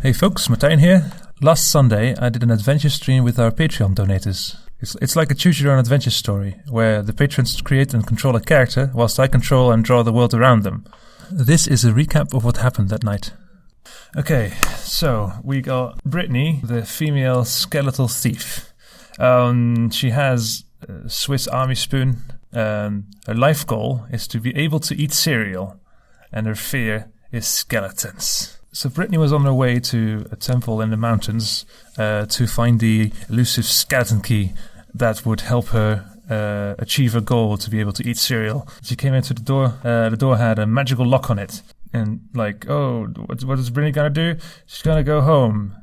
Hey folks, Martijn here. Last Sunday I did an adventure stream with our Patreon donators. It's like a choose-your-own adventure story, where the patrons create and control a character, whilst I control and draw the world around them. This is a recap of what happened that night. Okay, so we got Britney, the female skeletal thief. She has a Swiss Army spoon. Her life goal is to be able to eat cereal, and her fear is skeletons. So Britney was on her way to a temple in the mountains to find the elusive skeleton key that would help her achieve her goal to be able to eat cereal. She came into the door. The door had a magical lock on it. And what is Britney going to do? She's going to go home.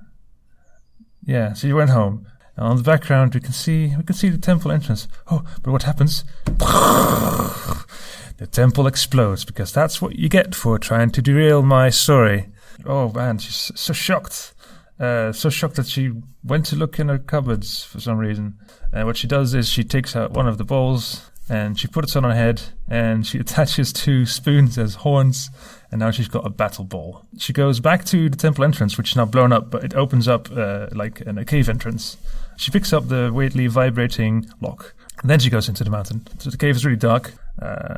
Yeah, so she went home. And on the background, we can see the temple entrance. Oh, but what happens? The temple explodes, because that's what you get for trying to derail my story. Oh man, she's so shocked. So shocked that she went to look in her cupboards for some reason. And what she does is she takes out one of the bowls and she puts it on her head and she attaches 2 spoons as horns, and now she's got a battle ball. She goes back to the temple entrance, which is now blown up, but it opens up like in a cave entrance. She picks up the weirdly vibrating lock. And then she goes into the mountain. So the cave is really dark.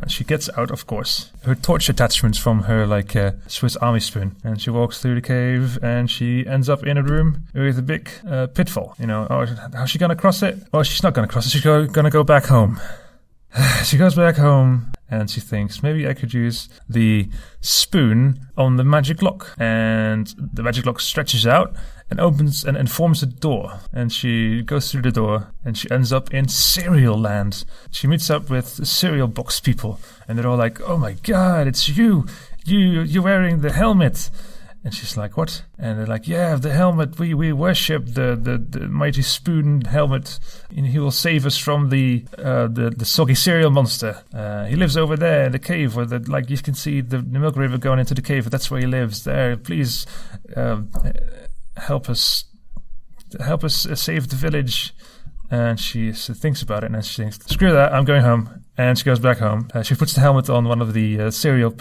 She gets out, of course. Her torch attachments from her Swiss Army spoon. And she walks through the cave and she ends up in a room with a big pitfall. How's she going to cross it? Well, she's not going to cross it. She's going to go back home. She goes back home and she thinks, maybe I could use the spoon on the magic lock. And the magic lock stretches out and opens and forms a door. And she goes through the door and she ends up in cereal land. She meets up with the cereal box people and they're all like, oh my god, it's you. You're wearing the helmet. And she's like, what? And they're like, yeah, the helmet. We worship the mighty spoon helmet, and he will save us from the soggy cereal monster. He lives over there in the cave where you can see the milk river going into the cave. That's where he lives. There, please help us save the village. And she thinks about it, and she thinks, screw that, I'm going home. And she goes back home. She puts the helmet on one of the cereal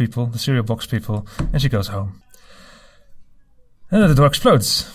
box people, and she goes home. And then the door explodes.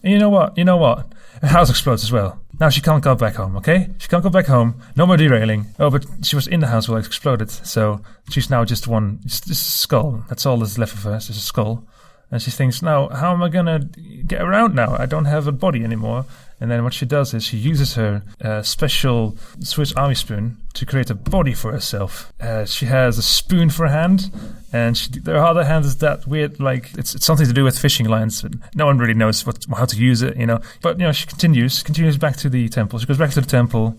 And you know what? The house explodes as well. Now she can't go back home, okay? She can't go back home. No more derailing. Oh, but she was in the house while it exploded. So she's now just a skull. That's all that's left of her. It's just a skull. And she thinks, now, how am I going to get around now? I don't have a body anymore. And then what she does is she uses her special Swiss Army spoon to create a body for herself. She has a spoon for a hand, and her other hand is that weird, it's something to do with fishing lines. No one really knows how to use it, But, she continues back to the temple. She goes back to the temple.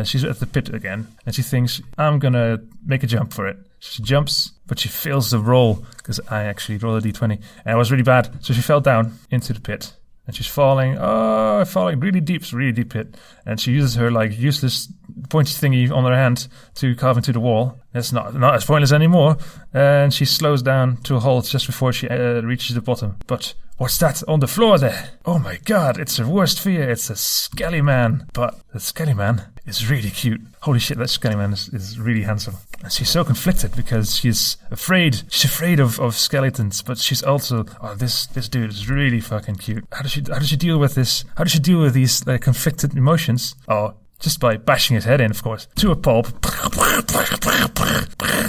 She's at the pit again, and she thinks, I'm going to make a jump for it. She jumps, but she fails the roll, because I actually rolled a d20, and it was really bad. So she fell down into the pit. And she's falling really deep pit. And she uses her useless pointy thingy on her hand to carve into the wall. It's not as pointless anymore. And she slows down to a halt just before she reaches the bottom. But what's that on the floor there? Oh my god, it's her worst fear. It's a skelly man. But the skelly man is really cute. Holy shit, that skelly man is really handsome. And she's so conflicted because she's afraid. She's afraid of skeletons, but she's also, this dude is really fucking cute. How does she deal with this? How does she deal with these conflicted emotions? Oh, just by bashing his head in, of course, to a pulp.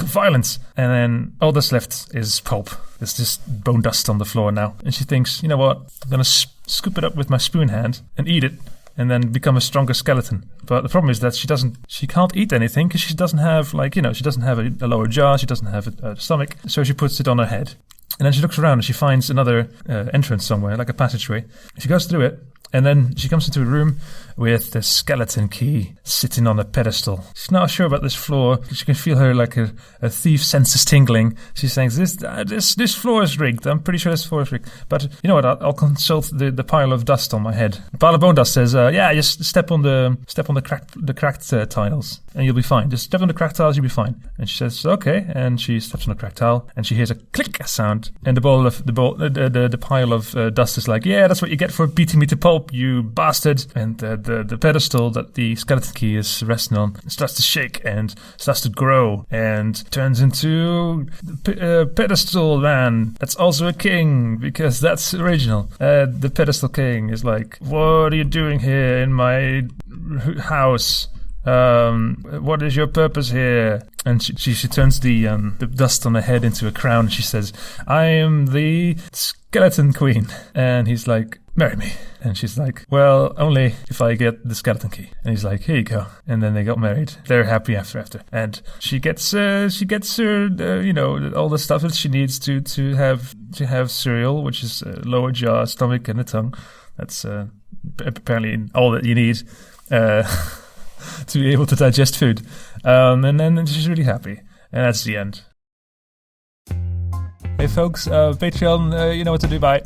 Violence. And then all that's left is pulp. There's just bone dust on the floor now. And she thinks, you know what? I'm going to scoop it up with my spoon hand and eat it, and then become a stronger skeleton. But the problem is that she can't eat anything because she doesn't have she doesn't have a lower jaw, she doesn't have a stomach, so she puts it on her head. And then she looks around and she finds another entrance somewhere, like a passageway. She goes through it, and then she comes into a room with the skeleton key sitting on a pedestal. She's not sure about this floor. She can feel her like a thief's senses tingling. She's saying, this floor is rigged. I'm pretty sure this floor is rigged. But you know what? I'll consult the pile of dust on my head. The pile of bone dust says, just step on the cracked tiles and you'll be fine. Just step on the cracked tiles, you'll be fine. And she says, okay. And she steps on the cracked tile and she hears a click sound. And the pile of dust is like, yeah, that's what you get for beating me to pulp. help, you bastard. And the pedestal that the skeleton key is resting on starts to shake and starts to grow and turns into a pedestal man that's also a king, because that's original. The pedestal king is like, what are you doing here in my house? What is your purpose here? And she turns the dust on her head into a crown. And she says, I am the skeleton queen. And he's like, marry me. And she's like, well, only if I get the skeleton key. And he's like, here you go. And then they got married. They're happy after. And she gets her, all the stuff that she needs to have cereal, which is lower jaw, stomach, and a tongue. That's apparently all that you need. To be able to digest food. And then she's really happy. And that's the end. Hey folks, Patreon, you know what to do, bye.